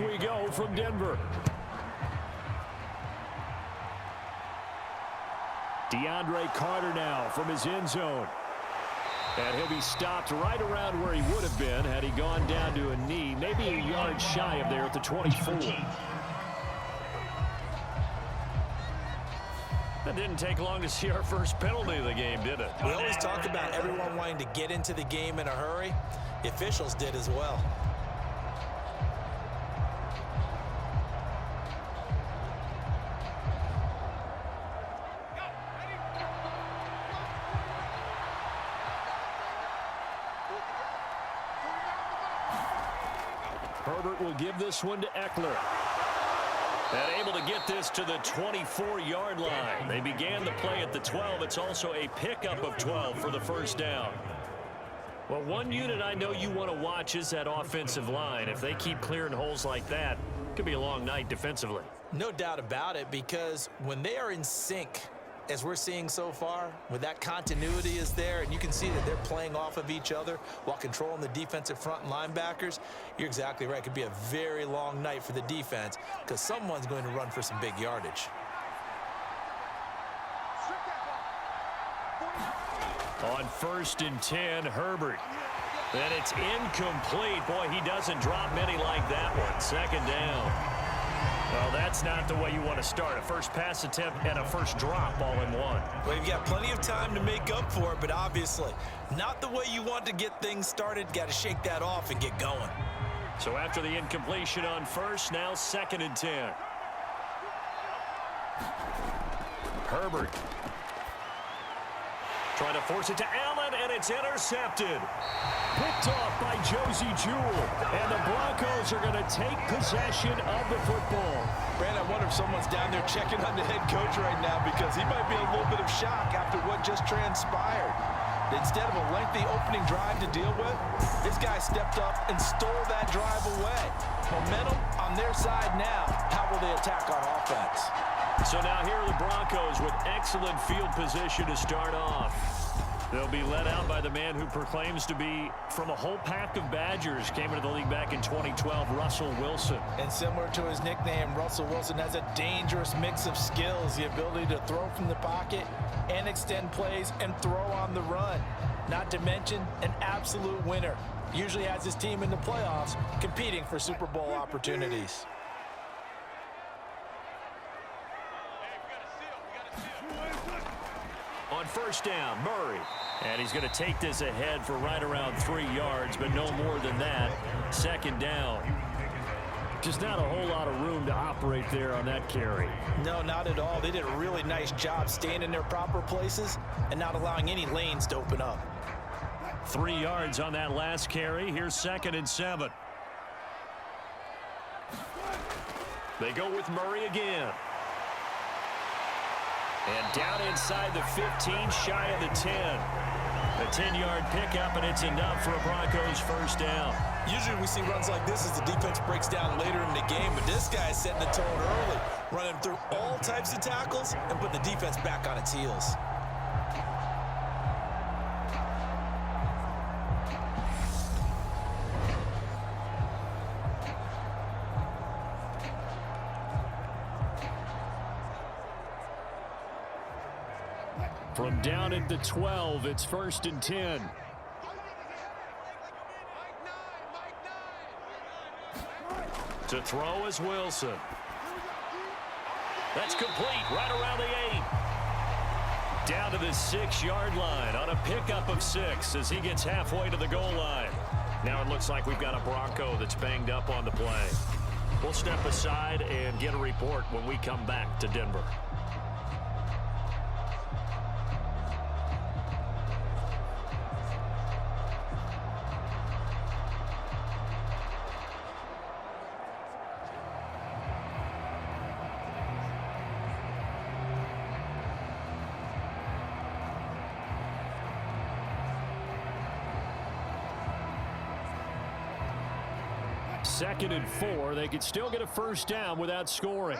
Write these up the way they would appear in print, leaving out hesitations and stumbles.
we go from Denver. DeAndre Carter now from his end zone. And he'll be stopped right around where he would have been had he gone down to a knee, maybe a yard shy of there at the 24. That didn't take long to see our first penalty of the game, did it? We always talk about everyone wanting to get into the game in a hurry. The officials did as well. Herbert will give this one to Eckler. And able to get this to the 24-yard line. They began the play at the 12. It's also a pickup of 12 for the first down. Well, one unit I know you want to watch is that offensive line. If they keep clearing holes like that, it could be a long night defensively. No doubt about it, because when they are in sync, as we're seeing so far, when that continuity is there and you can see that they're playing off of each other while controlling the defensive front and linebackers, you're exactly right. It could be a very long night for the defense because someone's going to run for some big yardage. On 1st and 10, Herbert. And it's incomplete. Boy, he doesn't drop many like that one. Second down. Well, that's not the way you want to start. A first pass attempt and a first drop all in one. Well, you've got plenty of time to make up for it, but obviously not the way you want to get things started. Got to shake that off and get going. So after the incompletion on first, now 2nd and 10. Herbert. Trying to force it to Allen, and it's intercepted. Picked off by Josie Jewell. And the Broncos are going to take possession of the football. Brandon, I wonder if someone's down there checking on the head coach right now because he might be a little bit of shock after what just transpired. Instead of a lengthy opening drive to deal with, this guy stepped up and stole that drive away. Momentum on their side now. How will they attack on offense? So now here are the Broncos with excellent field position to start off. They'll be led out by the man who proclaims to be from a whole pack of Badgers. Came into the league back in 2012, Russell Wilson. And similar to his nickname, Russell Wilson has a dangerous mix of skills, the ability to throw from the pocket and extend plays and throw on the run. Not to mention an absolute winner. Usually has his team in the playoffs competing for Super Bowl opportunities. On first down, Murray. And he's going to take this ahead for right around 3 yards, but no more than that. 2nd down. Just not a whole lot of room to operate there on that carry. No, not at all. They did a really nice job staying in their proper places and not allowing any lanes to open up. 3 yards on that last carry. Here's 2nd and 7. They go with Murray again. And down inside the 15, shy of the 10. A 10-yard pickup, and it's enough for a Broncos first down. Usually we see runs like this as the defense breaks down later in the game, but this guy's setting the tone early, running through all types of tackles and putting the defense back on its heels. From down at the 12, it's 1st and 10. To throw is Wilson. That's complete right around the 8. Down to the 6-yard line on a pickup of 6 as he gets halfway to the goal line. Now it looks like we've got a Bronco that's banged up on the play. We'll step aside and get a report when we come back to Denver. Second and 4. They could still get a first down without scoring.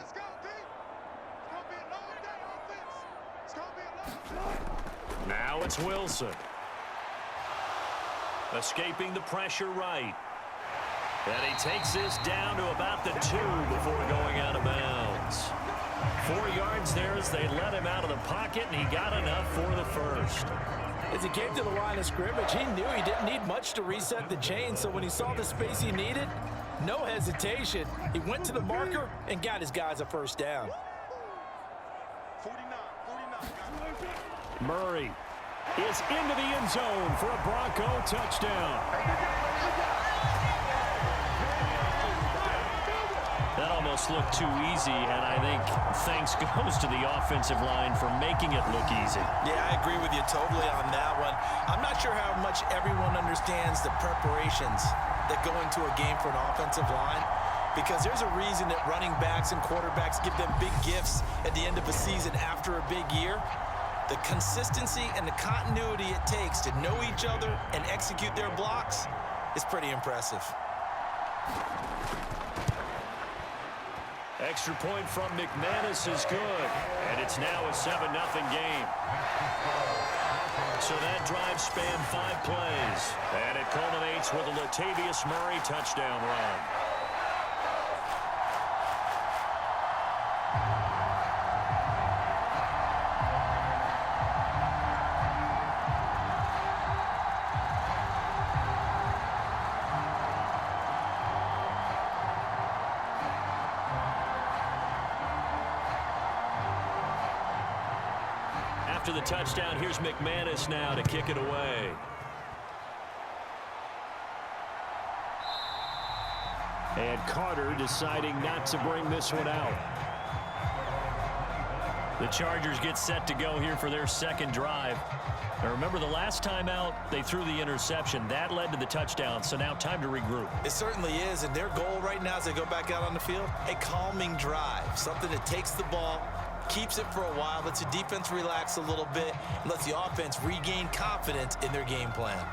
Now it's Wilson. Escaping the pressure right. And he takes this down to about the 2 before going out of bounds. 4 yards there as they let him out of the pocket, and he got enough for the first. As he came to the line of scrimmage, he knew he didn't need much to reset the chain, so when he saw the space he needed, no hesitation. He went to the marker and got his guys a first down. Murray is into the end zone for a Bronco touchdown. That almost looked too easy, and I think thanks goes to the offensive line for making it look easy. Yeah, I agree with you totally on that one. I'm not sure how much everyone understands the preparations that go into a game for an offensive line, because there's a reason that running backs and quarterbacks give them big gifts at the end of a season after a big year. The consistency and the continuity it takes to know each other and execute their blocks is pretty impressive. Extra point from McManus is good, and it's now a 7-0 game. So that drive spanned 5 plays, and it culminates with a Latavius Murray touchdown run. After the touchdown, here's McManus now to kick it away. And Carter deciding not to bring this one out. The Chargers get set to go here for their second drive. Now remember, the last time out, they threw the interception. That led to the touchdown, so now time to regroup. It certainly is, and their goal right now as they go back out on the field, a calming drive, something that takes the ball, keeps it for a while, lets the defense relax a little bit, and lets the offense regain confidence in their game plan.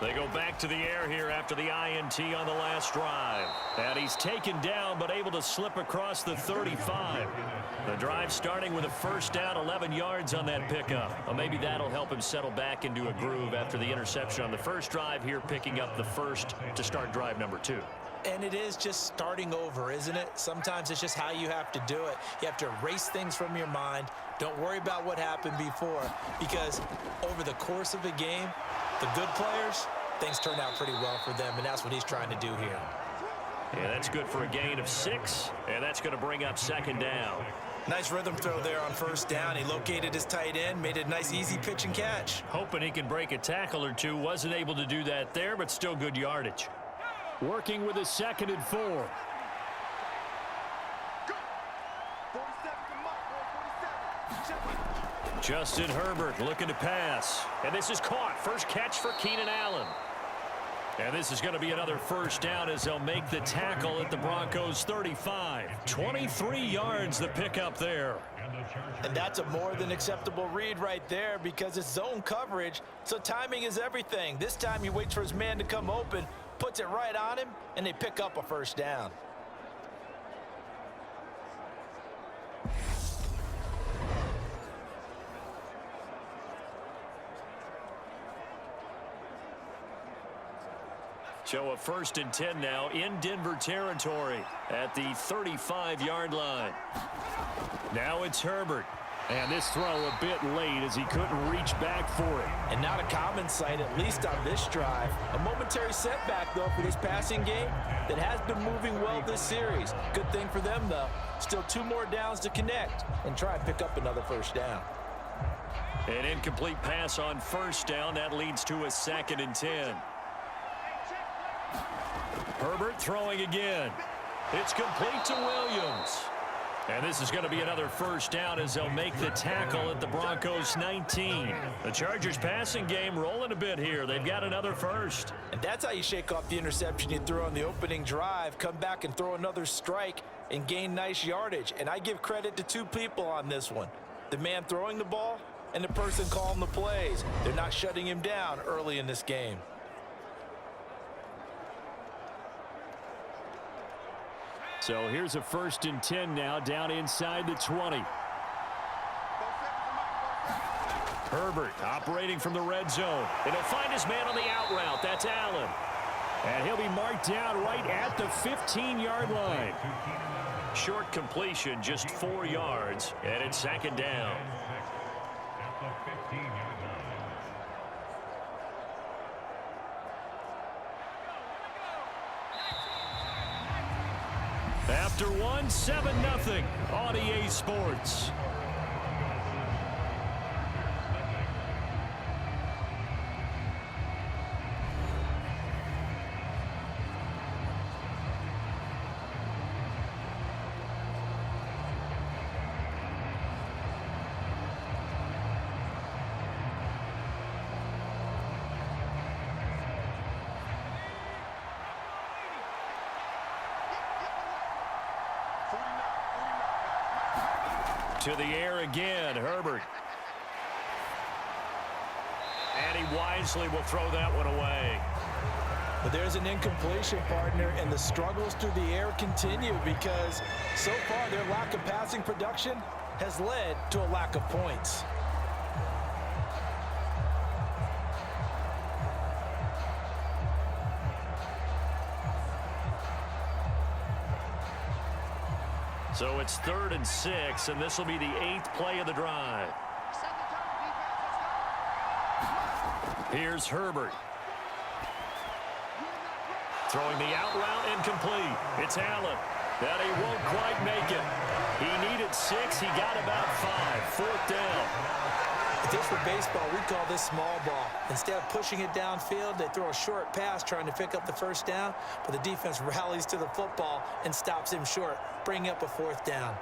They go back to the air here after the INT on the last drive. And he's taken down but able to slip across the 35. The drive starting with a first down, 11 yards on that pickup. Well, maybe that'll help him settle back into a groove after the interception on the first drive here, picking up the first to start drive number 2. And it is just starting over, isn't it? Sometimes it's just how you have to do it. You have to erase things from your mind. Don't worry about what happened before, because over the course of a game, the good players, things turn out pretty well for them, and that's what he's trying to do here. Yeah, that's good for a gain of 6, and that's going to bring up second down. Nice rhythm throw there on first down. He located his tight end, made a nice easy pitch and catch. Hoping he can break a tackle or two. Wasn't able to do that there, but still good yardage. Working with a 2nd and 4. Justin Herbert looking to pass. And this is caught. First catch for Keenan Allen. And this is going to be another first down as they'll make the tackle at the Broncos 35. 23 yards the pickup there. And that's a more than acceptable read right there, because it's zone coverage, so timing is everything. This time he waits for his man to come open, puts it right on him, and they pick up a first down. So a 1st and 10 now in Denver territory at the 35-yard line. Now it's Herbert. And this throw a bit late as he couldn't reach back for it. And not a common sight, at least on this drive. A momentary setback, though, for this passing game that has been moving well this series. Good thing for them, though. Still 2 more downs to connect and try and pick up another first down. An incomplete pass on first down. That leads to a 2nd and 10. Herbert throwing again. It's complete to Williams. And this is going to be another first down as they'll make the tackle at the Broncos 19. The Chargers passing game rolling a bit here. They've got another first. And that's how you shake off the interception you threw on the opening drive, come back and throw another strike and gain nice yardage. And I give credit to 2 people on this one. The man throwing the ball and the person calling the plays. They're not shutting him down early in this game. So here's a 1st and 10 now, down inside the 20. Herbert operating from the red zone. And he'll find his man on the out route. That's Allen. And he'll be marked down right at the 15-yard line. Short completion, just 4 yards, and it's 2nd down. After one, 7-0 on EA Sports. To the air again, Herbert. And he wisely will throw that one away. But there's an incompletion, partner, and the struggles through the air continue because so far their lack of passing production has led to a lack of points. So it's 3rd and 6, and this will be the 8th play of the drive. Here's Herbert. Throwing the out route incomplete. It's Allen. That he won't quite make it. He needed 6. He got about 5. 4th down. If this were baseball, we'd call this small ball. Instead of pushing it downfield, they throw a short pass trying to pick up the 1st down, but the defense rallies to the football and stops him short, bringing up a 4th down.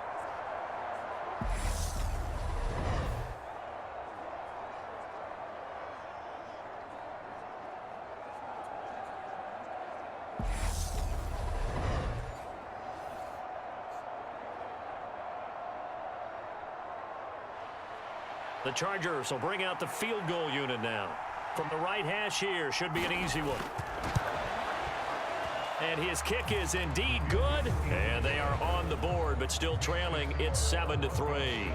The Chargers will bring out the field goal unit now. From the right hash here, should be an easy one. And his kick is indeed good. And they are on the board, but still trailing. It's 7-3.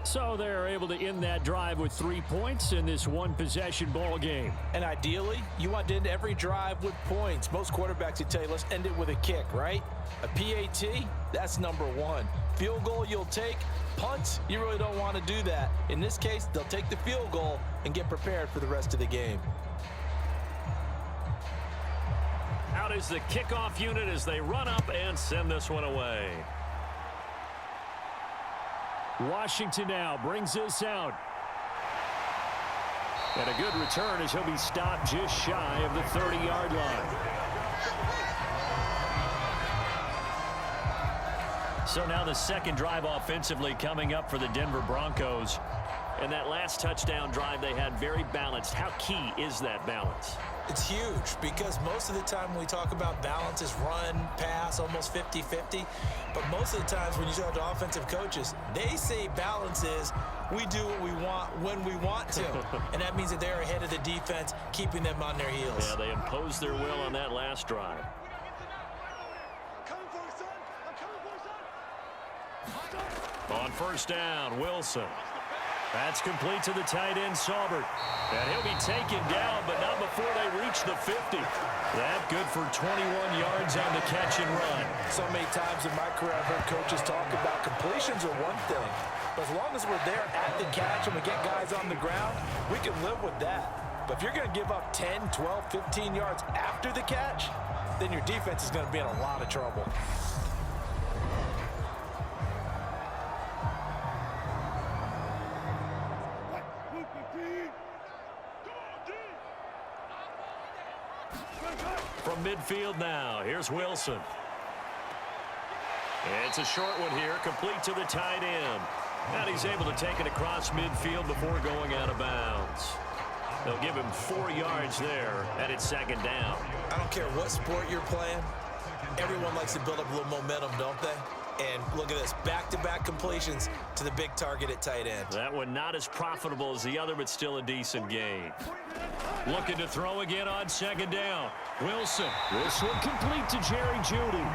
So they're able to end that drive with 3 points in this one-possession ball game. And ideally, you want to end every drive with points. Most quarterbacks would tell you, let's end it with a kick, right? A PAT, that's number 1. Field goal you'll take. Punts, you really don't want to do that. In this case, they'll take the field goal and get prepared for the rest of the game. Out is the kickoff unit as they run up and send this one away. Washington now brings this out. And a good return as he'll be stopped just shy of the 30-yard line. So now the second drive offensively coming up for the Denver Broncos. And that last touchdown drive they had very balanced. How key is that balance? It's huge because most of the time when we talk about balance is run, pass, almost 50-50. But most of the times when you talk to offensive coaches, they say balance is we do what we want when we want to. And that means that they're ahead of the defense, keeping them on their heels. Yeah, they imposed their will on that last drive. On 1st down, Wilson. That's complete to the tight end, Saubert. And he'll be taken down, but not before they reach the 50. That good for 21 yards on the catch and run. So many times in my career, I've heard coaches talk about completions are one thing. But as long as we're there at the catch and we get guys on the ground, we can live with that. But if you're going to give up 10, 12, 15 yards after the catch, then your defense is going to be in a lot of trouble. From midfield now, here's Wilson. It's a short one here, complete to the tight end. And he's able to take it across midfield before going out of bounds. They'll give him 4 yards there, and it's 2nd down. I don't care what sport you're playing. Everyone likes to build up a little momentum, don't they? And look at this, back-to-back completions to the big target at tight end. That one not as profitable as the other, but still a decent gain. Looking to throw again on second down. Wilson. This one complete to Jerry Jeudy.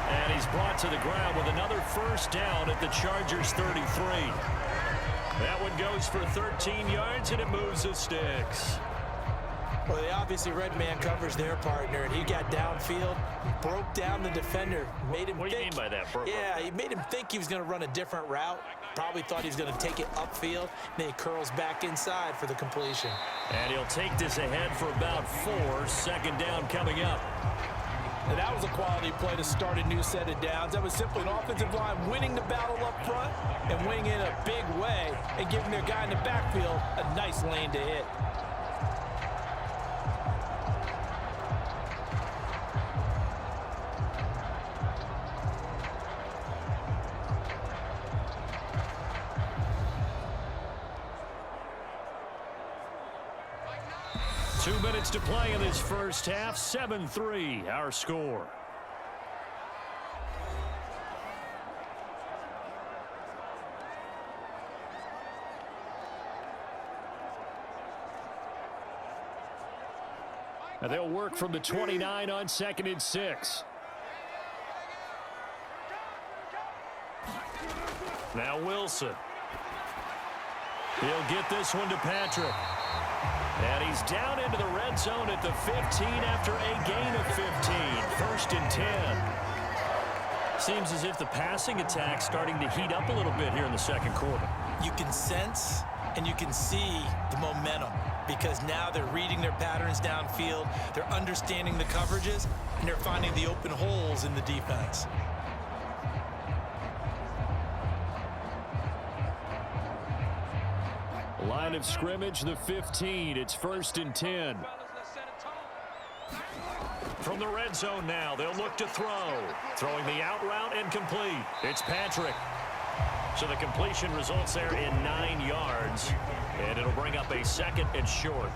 And he's brought to the ground with another first down at the Chargers 33. That one goes for 13 yards, and it moves the sticks. Well, they obviously read man coverage their partner, and he got downfield, broke down the defender, made him What do you mean by that, Burke? Yeah, he made him think he was going to run a different route. Probably thought he was going to take it upfield. Then he curls back inside for the completion. And he'll take this ahead for about 4. Second down coming up. And that was a quality play to start a new set of downs. That was simply an offensive line winning the battle up front and winning in a big way and giving their guy in the backfield a nice lane to hit. Two minutes to play in this first half. 7-3, our score. And they'll work from the 29 on 2nd and 6. Now Wilson. He'll get this one to Patrick. And he's down into the red zone at the 15 after a gain of 15. 1st and 10. Seems as if the passing attack's starting to heat up a little bit here in the second quarter. You can sense and you can see the momentum because now they're reading their patterns downfield, they're understanding the coverages, and they're finding the open holes in the defense. Line of scrimmage, the 15. It's 1st and 10. From the red zone now, they'll look to throw. Throwing the out route and complete. It's Patrick. So the completion results there in 9 yards. And it'll bring up a 2nd and short.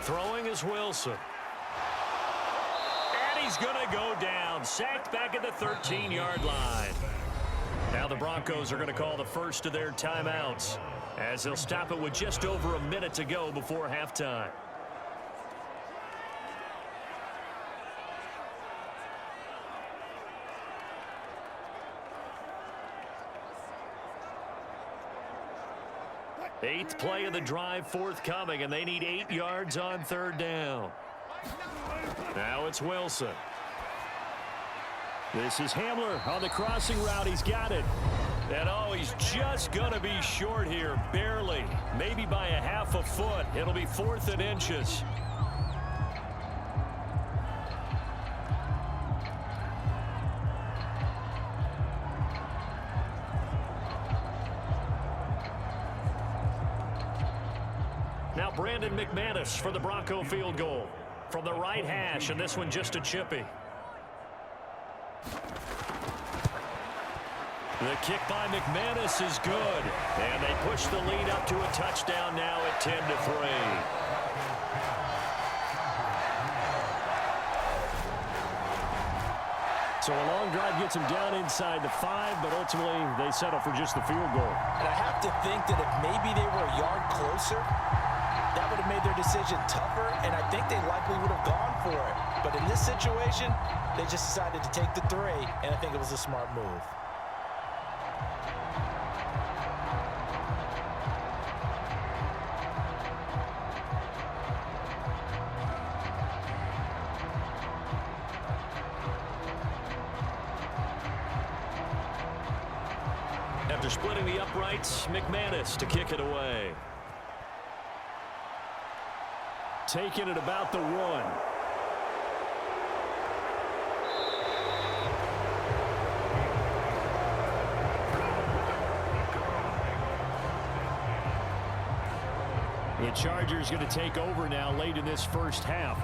Throwing is Wilson. And he's going to go down. Sacked back at the 13-yard line. Now the Broncos are going to call the first of their timeouts as they'll stop it with just over a minute to go before halftime. Eighth play of the drive forthcoming, and they need 8 yards on 3rd down. Now it's Wilson. This is Hamler on the crossing route. He's got it. And, oh, he's just going to be short here, barely. Maybe by a half a foot. It'll be 4th and inches. Now Brandon McManus for the Bronco field goal. From the right hash, and this one just a chippy. The kick by McManus is good. And they push the lead up to a touchdown now at 10-3. So a long drive gets them down inside the 5, but ultimately they settle for just the field goal. And I have to think that if maybe they were a yard closer, that would have made their decision tougher, and I think they likely would have gone for it. But in this situation, they just decided to take the 3, and I think it was a smart move. After splitting the uprights, McManus to kick it away. Taking it about the 1. The Chargers going to take over now late in this first half.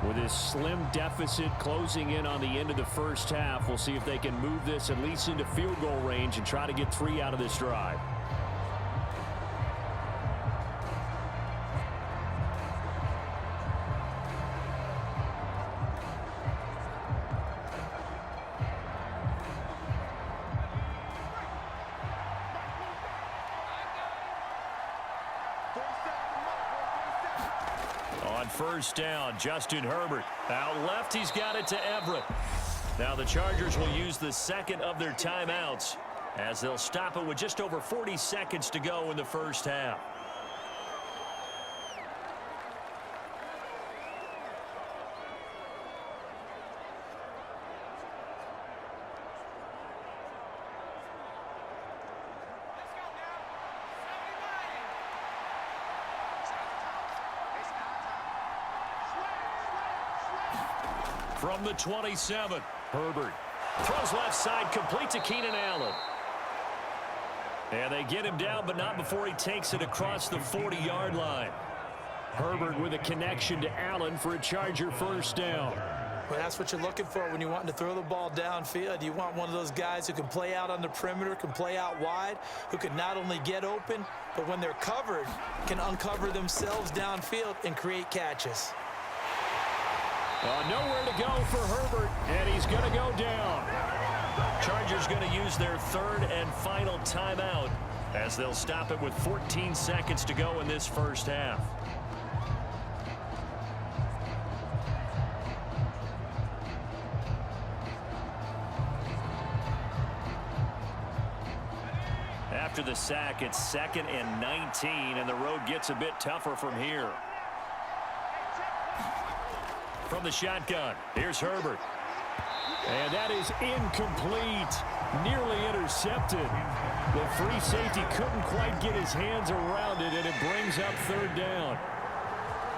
With this slim deficit closing in on the end of the first half, we'll see if they can move this at least into field goal range and try to get 3 out of this drive. On first down, Justin Herbert. Out left, he's got it to Everett. Now the Chargers will use the second of their timeouts as they'll stop it with just over 40 seconds to go in the first half. From the 27, Herbert throws left side, complete to Keenan Allen. And they get him down, but not before he takes it across the 40-yard line. Herbert with a connection to Allen for a Charger first down. Well, that's what you're looking for when you want to throw the ball downfield. You want one of those guys who can play out on the perimeter, can play out wide, who can not only get open, but when they're covered, can uncover themselves downfield and create catches. Nowhere to go for Herbert, and he's going to go down. Chargers going to use their third and final timeout as they'll stop it with 14 seconds to go in this first half. After the sack, it's 2nd and 19, and the road gets a bit tougher from here. From the shotgun, here's Herbert. And that is incomplete. Nearly intercepted. The free safety couldn't quite get his hands around it, and it brings up third down.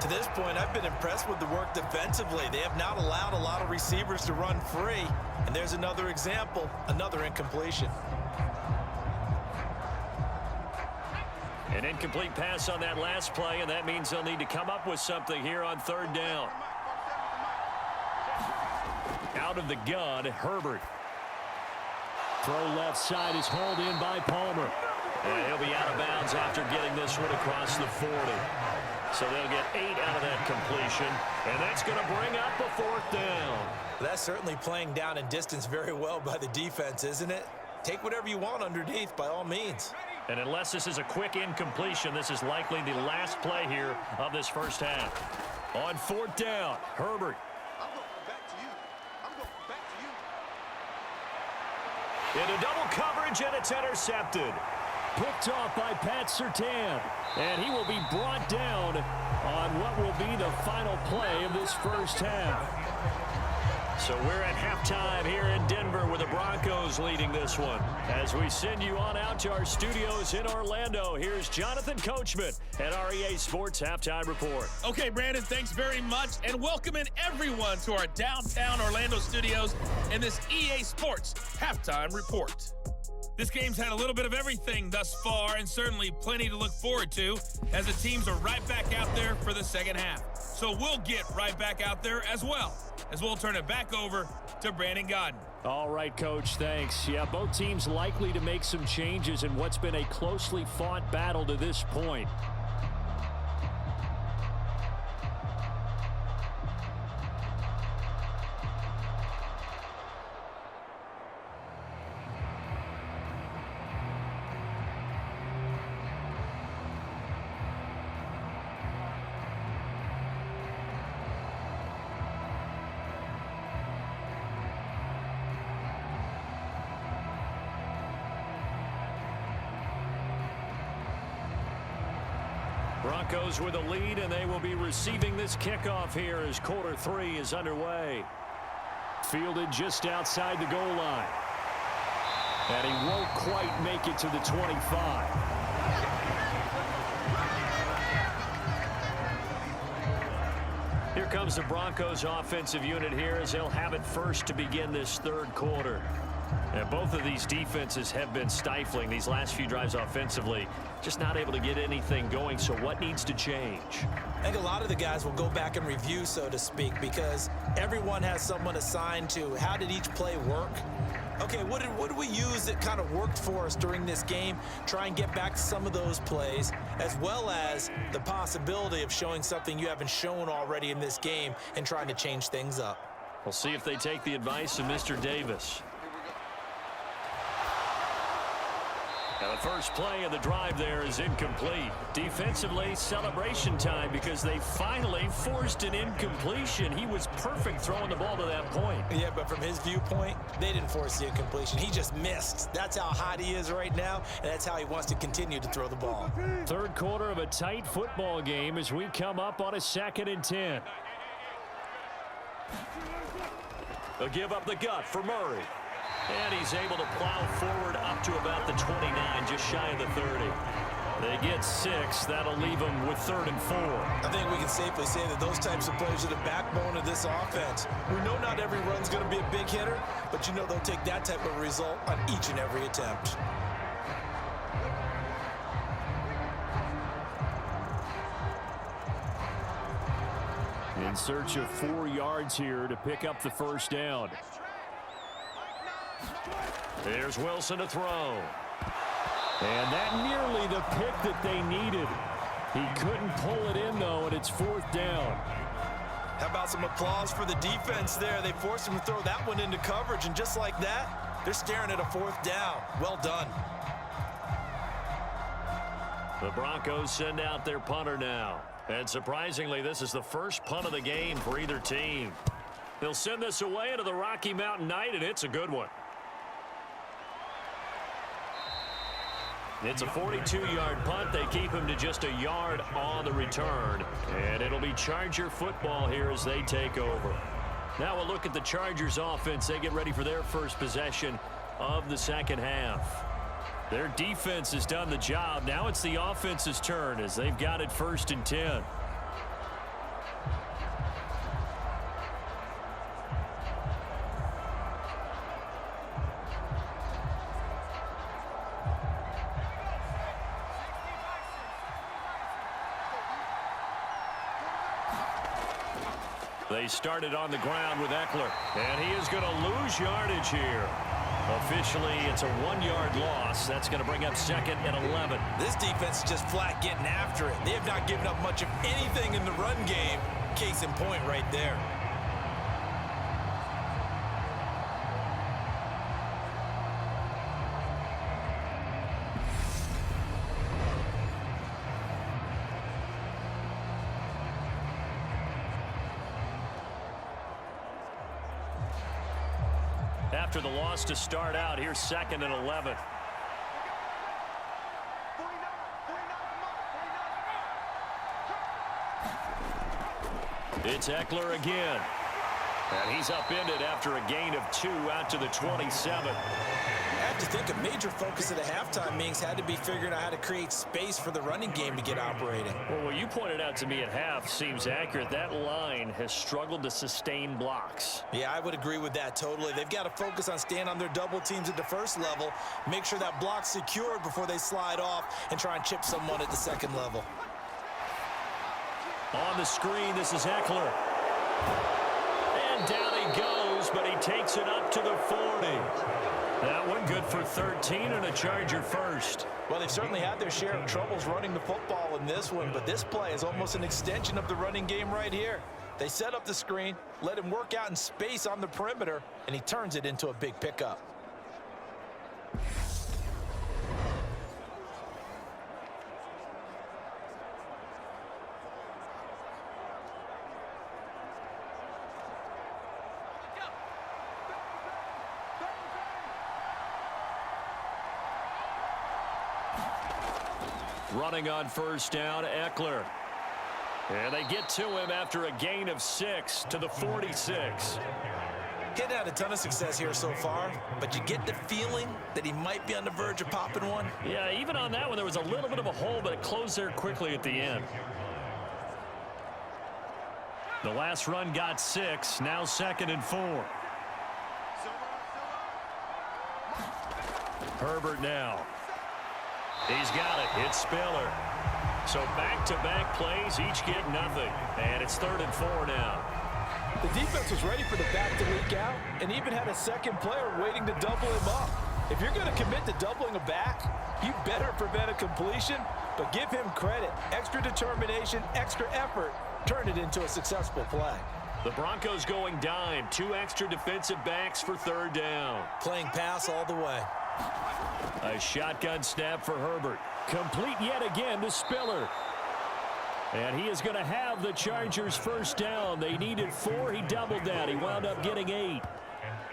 To this point, I've been impressed with the work defensively. They have not allowed a lot of receivers to run free. And there's another example, another incompletion. An incomplete pass on that last play, and that means they'll need to come up with something here on third down. Out of the gun, Herbert. Throw left side is hauled in by Palmer. And he'll be out of bounds after getting this one across the 40. So they'll get 8 out of that completion, and that's going to bring up a fourth down. That's certainly playing down in distance very well by the defense, isn't it? Take whatever you want underneath, by all means. And unless this is a quick incompletion, this is likely the last play here of this first half. On fourth down, Herbert. Into double coverage, and it's intercepted. Picked off by Pat Surtain. And he will be brought down on what will be the final play of this first half. So we're at halftime here in Denver with the Broncos leading this one. As we send you on out to our studios in Orlando, here's Jonathan Coachman at our EA Sports Halftime Report. Okay, Brandon, thanks very much, and welcoming everyone to our downtown Orlando studios in this EA Sports Halftime Report. This game's had a little bit of everything thus far, and certainly plenty to look forward to as the teams are right back out there for the second half. So we'll get right back out there as well, as we'll turn it back over to Brandon Godden. All right, Coach, thanks. Yeah, both teams likely to make some changes in what's been a closely fought battle to this point. Broncos with a lead, and they will be receiving this kickoff here as quarter 3 is underway. Fielded just outside the goal line. And he won't quite make it to the 25. Here comes the Broncos offensive unit here as they'll have it first to begin this third quarter. And both of these defenses have been stifling these last few drives offensively. Just not able to get anything going. So what needs to change? I think a lot of the guys will go back and review, so to speak, because everyone has someone assigned to how did each play work. Okay, what did we use that kind of worked for us during this game? Try and get back to some of those plays, as well as the possibility of showing something you haven't shown already in this game and trying to change things up. We'll see if they take the advice of Mr. Davis. Now the first play of the drive there is incomplete. Defensively, celebration time because they finally forced an incompletion. He was perfect throwing the ball to that point. Yeah, but from his viewpoint, they didn't force the incompletion. He just missed. That's how hot he is right now, and that's how he wants to continue to throw the ball. Third quarter of a tight football game as we come up on a 2nd and 10. They'll give up the gut for Murray. And he's able to plow forward up to about the 29, just shy of the 30. They get 6. That'll leave them with 3rd and 4. I think we can safely say that those types of plays are the backbone of this offense. We know not every run's going to be a big hitter, but you know they'll take that type of result on each and every attempt. In search of 4 yards here to pick up the first down. There's Wilson to throw. And that nearly the pick that they needed. He couldn't pull it in, though, and it's 4th down. How about some applause for the defense there? They forced him to throw that one into coverage, and just like that, they're staring at a 4th down. Well done. The Broncos send out their punter now. And surprisingly, this is the first punt of the game for either team. They'll send this away into the Rocky Mountain night, and it's a good one. It's a 42-yard punt. They keep him to just a yard on the return. And it'll be Charger football here as they take over. Now we'll look at the Chargers offense. They get ready for their first possession of the second half. Their defense has done the job. Now it's the offense's turn as they've got it 1st and 10. They started on the ground with Eckler, and he is going to lose yardage here. Officially, it's a 1-yard loss. That's going to bring up 2nd and 11. This defense is just flat getting after it. They have not given up much of anything in the run game. Case in point right there. After the loss to start out, here's 2nd and 11. It's Eckler again. And he's upended after a gain of 2 out to the 27. I have to think a major focus of the halftime meetings had to be figuring out how to create space for the running game to get operating. Well, what you pointed out to me at half seems accurate. That line has struggled to sustain blocks. Yeah, I would agree with that totally. They've got to focus on staying on their double teams at the first level, make sure that block's secured before they slide off and try and chip someone at the second level. On the screen, this is Eckler. And down he goes, but he takes it up to the 40. That one good for 13 and a Charger first. Well, they've certainly had their share of troubles running the football in this one, but this play is almost an extension of the running game right here. They set up the screen, let him work out in space on the perimeter, and he turns it into a big pickup. Running on first down, Eckler. And they get to him after a gain of 6 to the 46. Getting had a ton of success here so far, but you get the feeling that he might be on the verge of popping one. Yeah, even on that one, there was a little bit of a hole, but it closed there quickly at the end. The last run got 6, now 2nd and 4. Herbert now. He's got it. It's Spiller. So back-to-back plays, each get nothing. And it's 3rd and 4 now. The defense was ready for the back to leak out and even had a second player waiting to double him up. If you're going to commit to doubling a back, you better prevent a completion, but give him credit. Extra determination, extra effort, turn it into a successful play. The Broncos going dime. 2 extra defensive backs for 3rd down. Playing pass all the way. A shotgun snap for Herbert. Complete yet again to Spiller. And he is going to have the Chargers' 1st down. They needed 4. He doubled that. He wound up getting 8.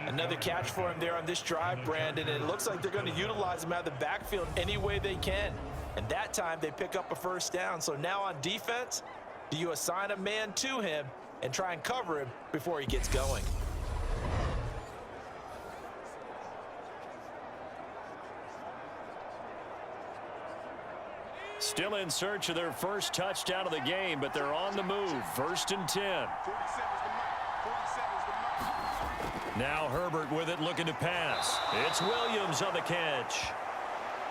Another catch for him there on this drive, Brandon, and it looks like they're going to utilize him out of the backfield any way they can. And that time they pick up a 1st down. So now on defense, do you assign a man to him and try and cover him before he gets going? Still in search of their 1st touchdown of the game, but they're on the move. 1st and 10. Now Herbert with it, looking to pass. It's Williams on the catch.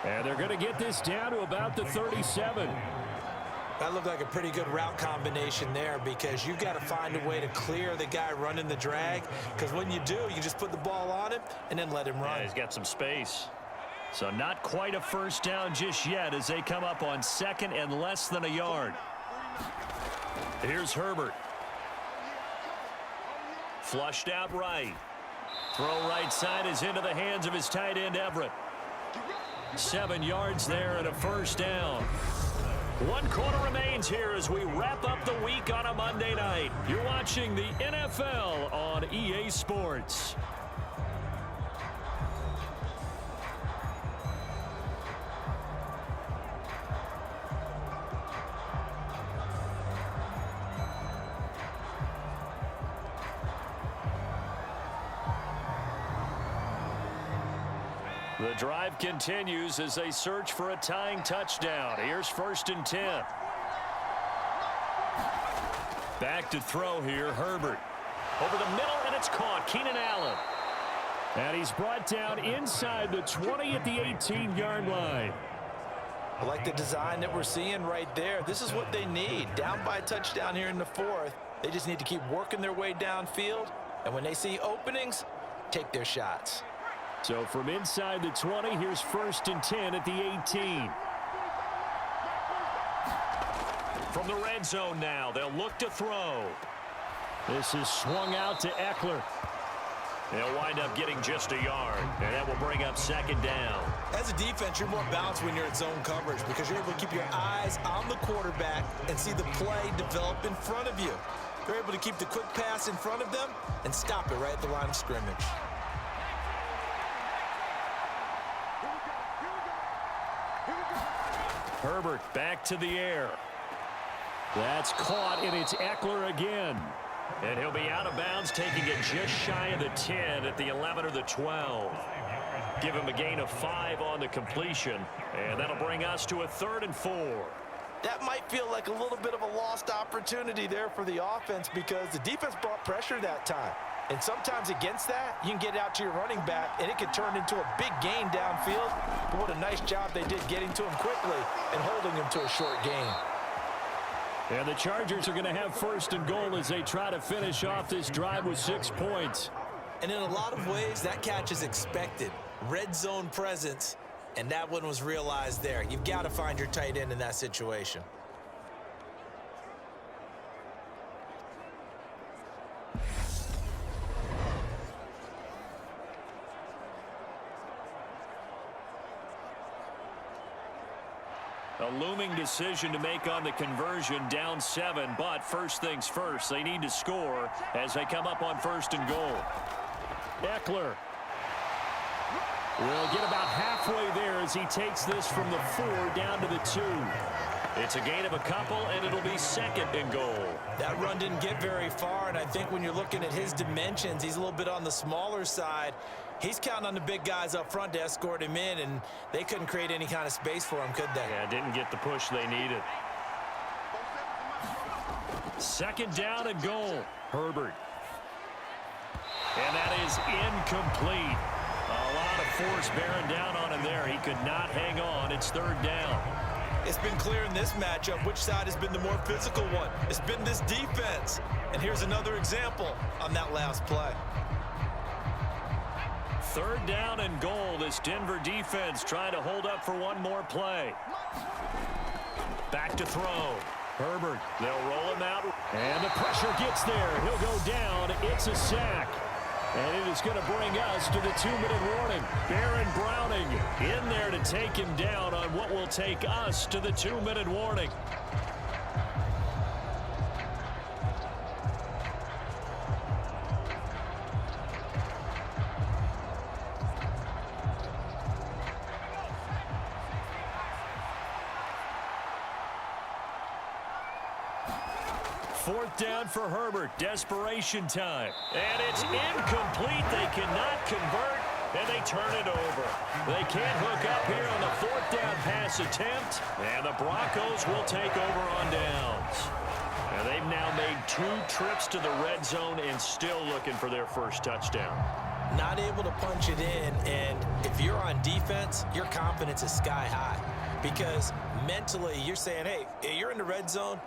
And they're going to get this down to about the 37. That looked like a pretty good route combination there, because you've got to find a way to clear the guy running the drag, because when you do, you just put the ball on him and then let him run. Yeah, he's got some space. So not quite a 1st down just yet as they come up on 2nd and less than a yard. Here's Herbert. Flushed out right. Throw right side is into the hands of his tight end Everett. 7 yards there and a 1st down. 1 quarter remains here as we wrap up the week on a Monday night. You're watching the NFL on EA Sports. The drive continues as they search for a tying touchdown. Here's 1st and 10. Back to throw here, Herbert. Over the middle, and it's caught. Keenan Allen. And he's brought down inside the 20 at the 18-yard line. I like the design that we're seeing right there. This is what they need. Down by a touchdown here in the 4th. They just need to keep working their way downfield. And when they see openings, take their shots. So from inside the 20, here's 1st and 10 at the 18. From the red zone now, they'll look to throw. This is swung out to Eckler. They'll wind up getting just a yard, and that will bring up 2nd down. As a defense, you're more balanced when you're in zone coverage, because you're able to keep your eyes on the quarterback and see the play develop in front of you. They're able to keep the quick pass in front of them and stop it right at the line of scrimmage. Herbert back to the air. That's caught, and it's Eckler again. And he'll be out of bounds, taking it just shy of the 10 at the 11 or the 12. Give him a gain of 5 on the completion, and that'll bring us to a 3rd and 4. That might feel like a little bit of a lost opportunity there for the offense, because the defense brought pressure that time. And sometimes against that, you can get out to your running back, and it can turn into a big gain downfield. But what a nice job they did getting to him quickly and holding him to a short gain. And the Chargers are going to have 1st and goal as they try to finish off this drive with 6 points. And in a lot of ways, that catch is expected. Red zone presence, and that one was realized there. You've got to find your tight end in that situation. A looming decision to make on the conversion, down 7, but first things first, they need to score as they come up on 1st and goal. Eckler will get about halfway there as he takes this from the 4 down to the 2. It's a gain of a couple, and it'll be 2nd and goal. That run didn't get very far, and I think when you're looking at his dimensions, he's a little bit on the smaller side. He's counting on the big guys up front to escort him in, and they couldn't create any kind of space for him, could they? Yeah, didn't get the push they needed. 2nd down and goal. Herbert. And that is incomplete. A lot lot of force bearing down on him there. He could not hang on. It's third down. It's been clear in this matchup which side has been the more physical one. It's been this defense. And here's another example on that last play. Third down and goal. This Denver defense trying to hold up for one more play. Back to throw. Herbert, they'll roll him out. And the pressure gets there. He'll go down. It's a sack. And it is going to bring us to the 2-minute warning. Baron Browning in there to take him down on what will take us to the 2-minute warning. Fourth down for Herbert. Desperation time. And it's incomplete. They cannot convert, and they turn it over. They can't hook up here on the fourth down pass attempt, and the Broncos will take over on downs. And they've now made 2 trips to the red zone and still looking for their first touchdown. Not able to punch it in, and if you're on defense, your confidence is sky high. Because mentally, you're saying, hey, you're in the red zone,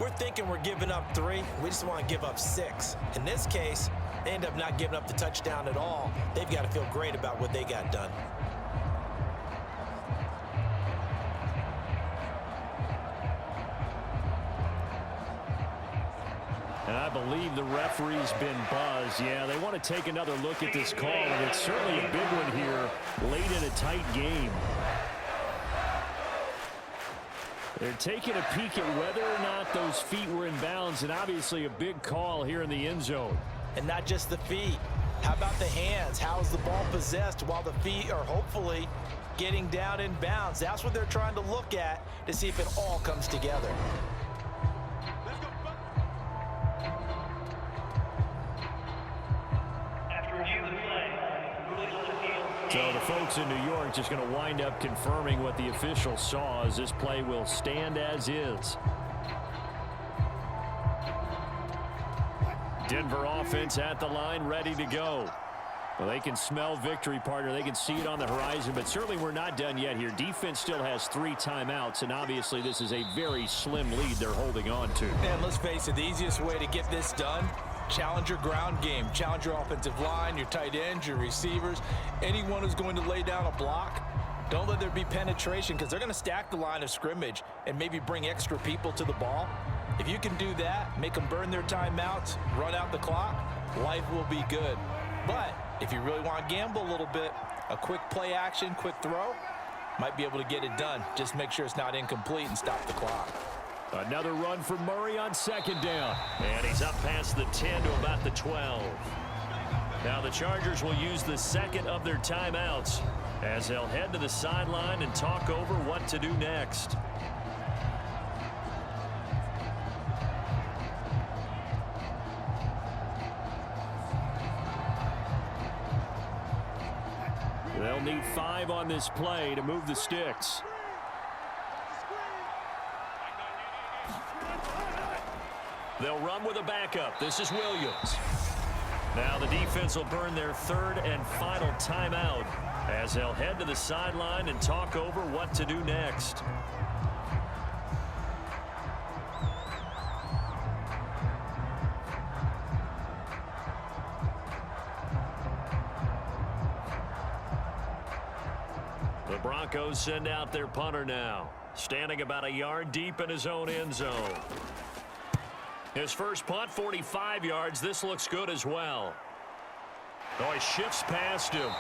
we're thinking we're giving up 3. We just want to give up 6. In this case, they end up not giving up the touchdown at all. They've got to feel great about what they got done. And I believe the referee's been buzzed. Yeah, they want to take another look at this call, and it's certainly a big one here late in a tight game. They're taking a peek at whether or not those feet were in bounds, and obviously a big call here in the end zone. And not just the feet. How about the hands? How is the ball possessed while the feet are hopefully getting down in bounds? That's what they're trying to look at to see if it all comes together. So the folks in New York just going to wind up confirming what the official saw, as this play will stand as is. Denver offense at the line, ready to go. Well, they can smell victory, partner. They can see it on the horizon, but certainly we're not done yet here. Defense still has 3 timeouts, and obviously this is a very slim lead they're holding on to. And let's face it, the easiest way to get this done, challenge your ground game. Challenge your offensive line, your tight ends, your receivers, anyone who's going to lay down a block. Don't let there be penetration, because they're going to stack the line of scrimmage and maybe bring extra people to the ball. If you can do that, make them burn their timeouts, run out the clock, life will be good. But if you really want to gamble a little bit, a quick play action, quick throw, might be able to get it done. Just make sure it's not incomplete and stop the clock. Another run for Murray on second down. And he's up past the 10 to about the 12. Now the Chargers will use the second of their timeouts as they'll head to the sideline and talk over what to do next. They'll need 5 on this play to move the sticks. They'll run with a backup. This is Williams. Now the defense will burn their 3rd and final timeout as they'll head to the sideline and talk over what to do next. The Broncos send out their punter now, standing about a yard deep in his own end zone. His first punt, 45 yards. This looks good as well. Oh, he shifts past him.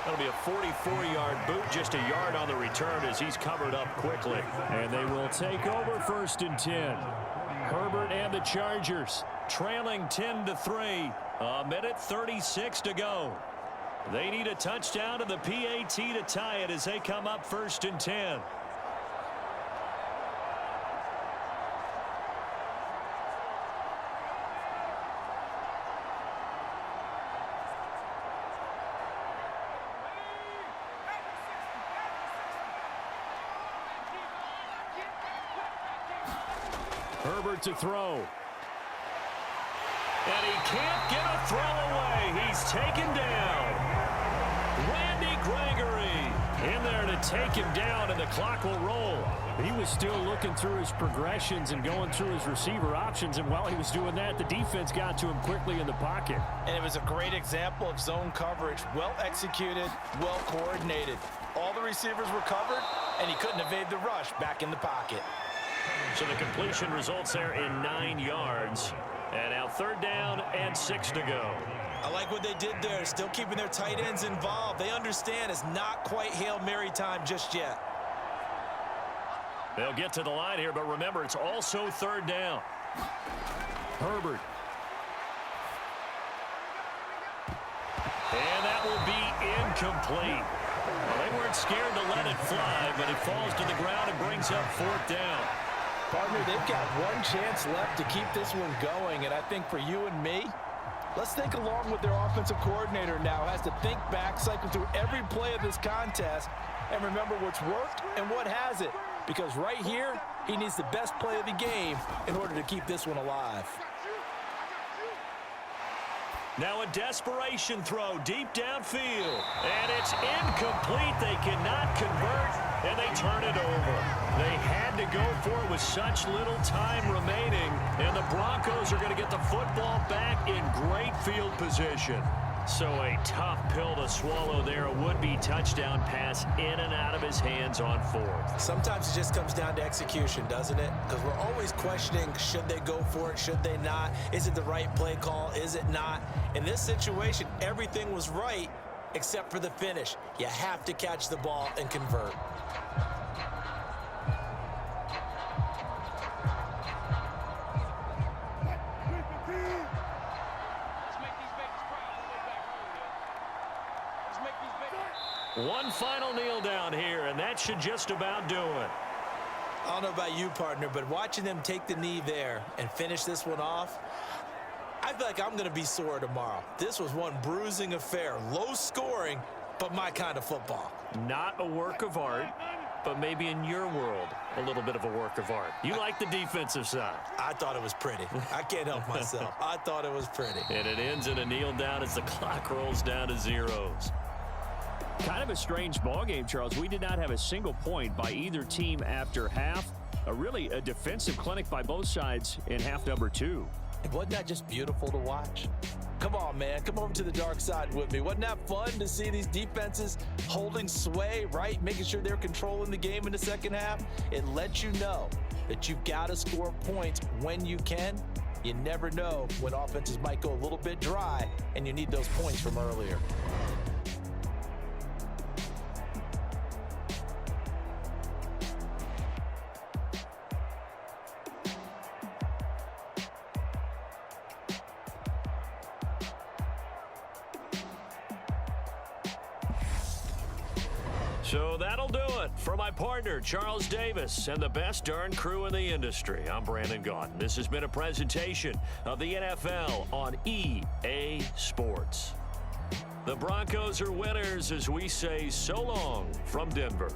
That'll be a 44-yard boot, just a yard on the return as he's covered up quickly. And they will take over 1st and 10. Herbert and the Chargers trailing 10-3. A minute 36 to go. They need a touchdown to the PAT to tie it as they come up 1st and 10. Herbert to throw. And he can't get a throw away. He's taken down. Randy Gregory in there to take him down, and the clock will roll. He was still looking through his progressions and going through his receiver options, and while he was doing that, the defense got to him quickly in the pocket. And it was a great example of zone coverage. Well executed, well coordinated. All the receivers were covered, and he couldn't evade the rush back in the pocket. So the completion results there in 9 yards. And now 3rd down and 6 to go. I like what they did there, still keeping their tight ends involved. They understand it's not quite Hail Mary time just yet. They'll get to the line here, but remember, it's also 3rd down. Herbert. And that will be incomplete. Well, they weren't scared to let it fly, but it falls to the ground and brings up 4th down. Partner, they've got one chance left to keep this one going, and I think for you and me, let's think along with their offensive coordinator now. Has to think back, cycle through every play of this contest, and remember what's worked and what hasn't. Because right here, he needs the best play of the game in order to keep this one alive. Now a desperation throw deep downfield. And it's incomplete. They cannot convert, and they turn it over. They had to go for it with such little time remaining, and the Broncos are going to get the football back in great field position. So a tough pill to swallow there. A would-be touchdown pass in and out of his hands on 4th. Sometimes it just comes down to execution, doesn't it? Because we're always questioning, should they go for it, should they not? Is it the right play call, is it not? In this situation, everything was right except for the finish. You have to catch the ball and convert. One final kneel down here, and that should just about do it. I don't know about you, partner, but watching them take the knee there and finish this one off, I feel like I'm going to be sore tomorrow. This was one bruising affair. Low scoring, but my kind of football. Not a work of art, but maybe in your world, a little bit of a work of art. You like the defensive side. I thought it was pretty. I can't help myself. I thought it was pretty. And it ends in a kneel down as the clock rolls down to zeros. Kind of a strange ball game, Charles. We did not have a single point by either team after half. Really a defensive clinic by both sides in half number 2. And wasn't that just beautiful to watch? Come on, man. Come over to the dark side with me. Wasn't that fun to see these defenses holding sway, right? Making sure they're controlling the game in the second half. It lets you know that you've got to score points when you can. You never know when offenses might go a little bit dry, and you need those points from earlier. So that'll do it for my partner, Charles Davis, and the best darn crew in the industry. I'm Brandon Gaudin. This has been a presentation of the NFL on EA Sports. The Broncos are winners as we say so long from Denver.